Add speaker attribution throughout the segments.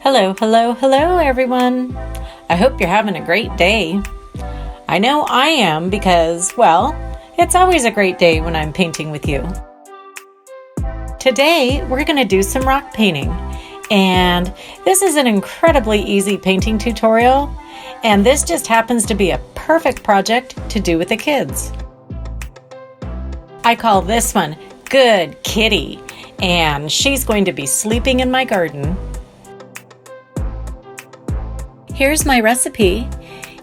Speaker 1: Hello, hello, hello everyone. I hope you're having a great day. I know I am because, well, it's always a great day when I'm painting with you. Today, we're going to do some rock painting. And this is an incredibly easy painting tutorial. And this just happens to be a perfect project to do with the kids. I call this one Good Kitty. And she's going to be sleeping in my garden. Here's my recipe.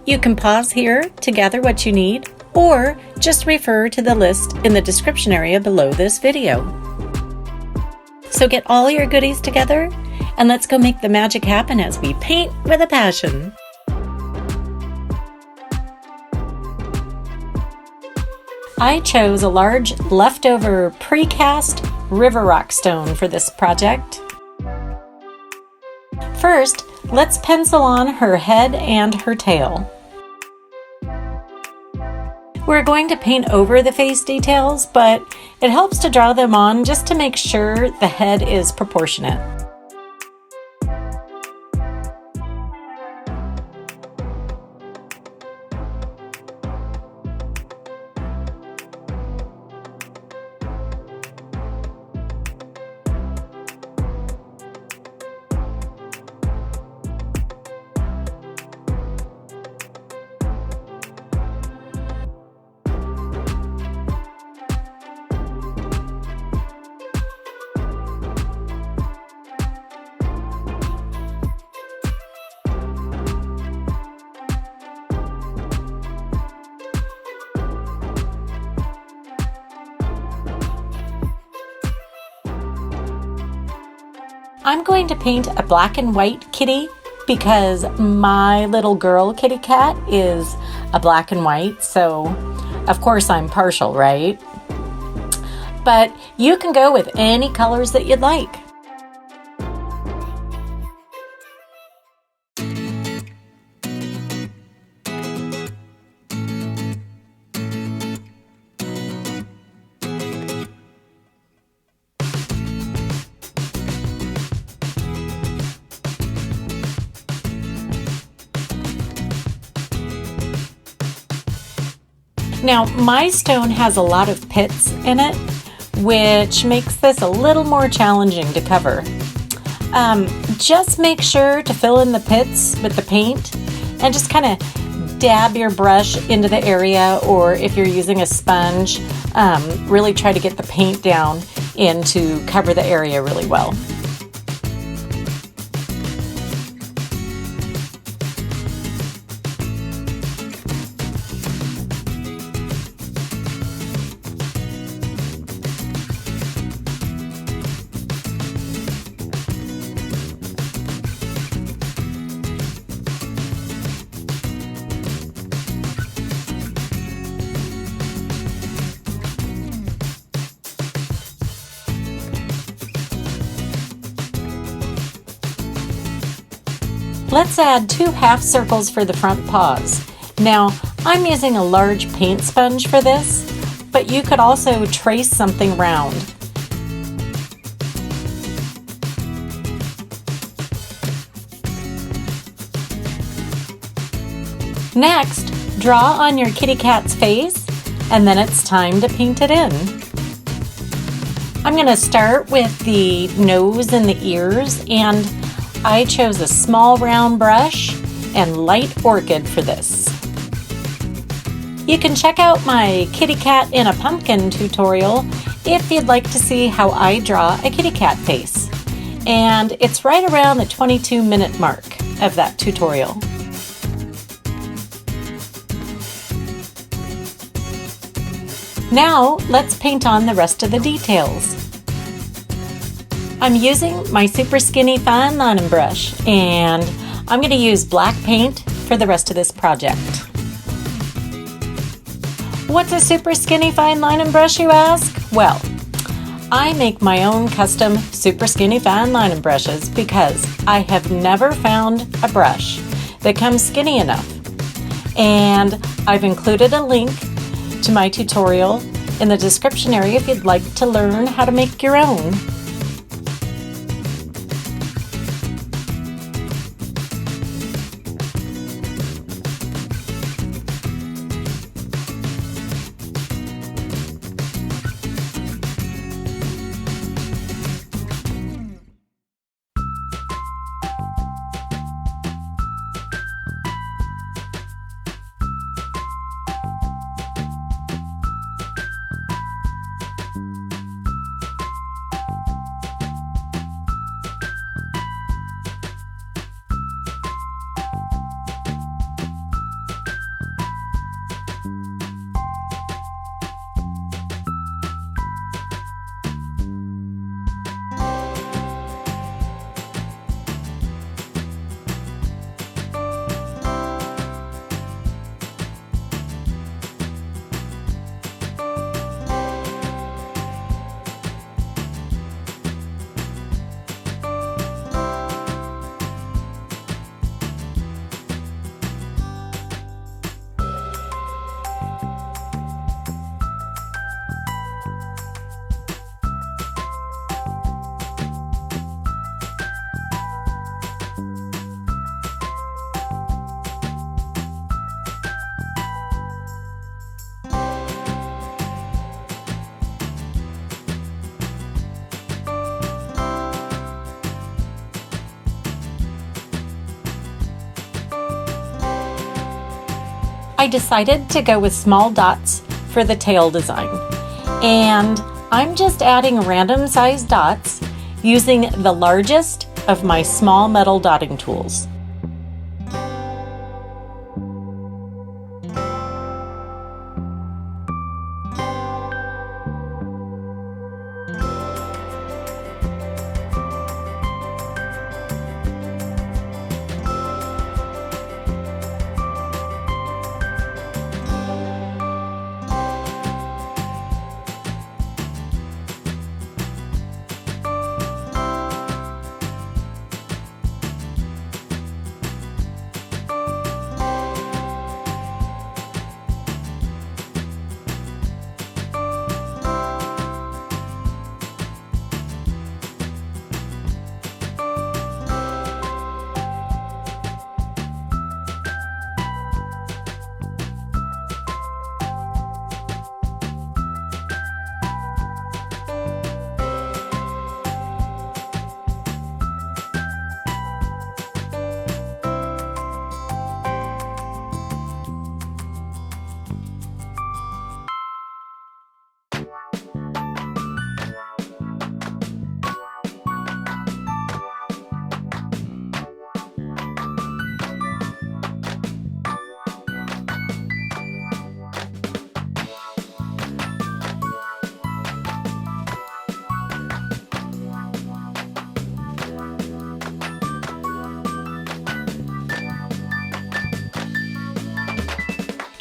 Speaker 1: You can pause here to gather what you need, or just refer to the list in the description area below this video. So get all your goodies together, and let's go make the magic happen as we paint with a passion. I chose a large leftover precast river rock stone for this project. First, let's pencil on her head and her tail. We're going to paint over the face details, but it helps to draw them on just to make sure the head is proportionate. I'm going to paint a black and white kitty because my little girl kitty cat is a black and white, so of course I'm partial, right? But you can go with any colors that you'd like. Now, my stone has a lot of pits in it, which makes this a little more challenging to cover. Just make sure to fill in the pits with the paint and just kind of dab your brush into the area, or if you're using a sponge, really try to get the paint down in to cover the area really well. Let's add 2 half circles for the front paws. Now, I'm using a large paint sponge for this, but you could also trace something round. Next, draw on your kitty cat's face, and then it's time to paint it in. I'm going to start with the nose and the ears, and I chose a small round brush and light orchid for this. You can check out my kitty cat in a pumpkin tutorial if you'd like to see how I draw a kitty cat face. And it's right around the 22-minute mark of that tutorial. Now let's paint on the rest of the details. I'm using my super skinny fine lining brush, and I'm going to use black paint for the rest of this project. What's a super skinny fine lining brush, you ask? Well, I make my own custom super skinny fine lining brushes because I have never found a brush that comes skinny enough. And I've included a link to my tutorial in the description area if you'd like to learn how to make your own. I decided to go with small dots for the tail design. And I'm just adding random sized dots using the largest of my small metal dotting tools.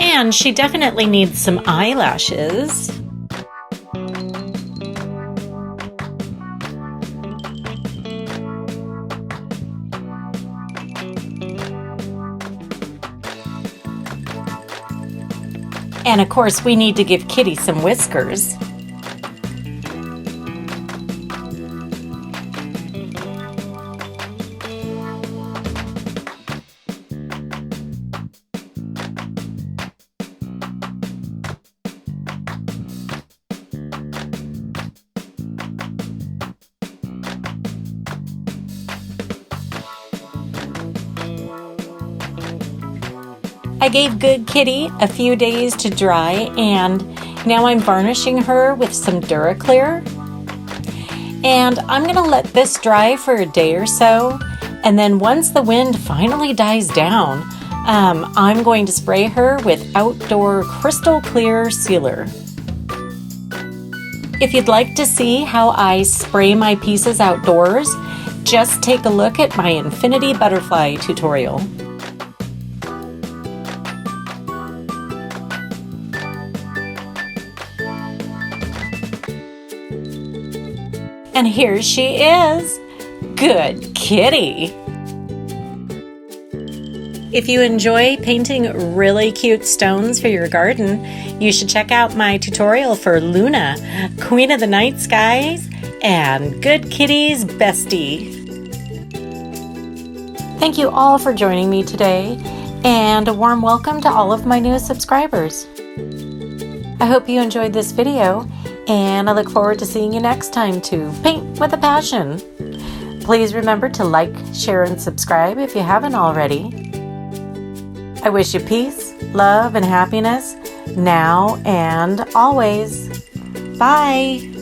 Speaker 1: And she definitely needs some eyelashes. And of course, we need to give Kitty some whiskers. I gave Good Kitty a few days to dry, and now I'm varnishing her with some Duraclear. And I'm gonna let this dry for a day or so, and then once the wind finally dies down, I'm going to spray her with Outdoor Crystal Clear Sealer. If you'd like to see how I spray my pieces outdoors, just take a look at my Infinity Butterfly tutorial. And here she is, Good Kitty. If you enjoy painting really cute stones for your garden, you should check out my tutorial for Luna, Queen of the Night Skies, and Good Kitty's bestie. Thank you all for joining me today, and a warm welcome to all of my new subscribers. I hope you enjoyed this video, and I look forward to seeing you next time to Paint with a Passion. Please remember to like, share, and subscribe if you haven't already. I wish you peace, love, and happiness now and always. Bye!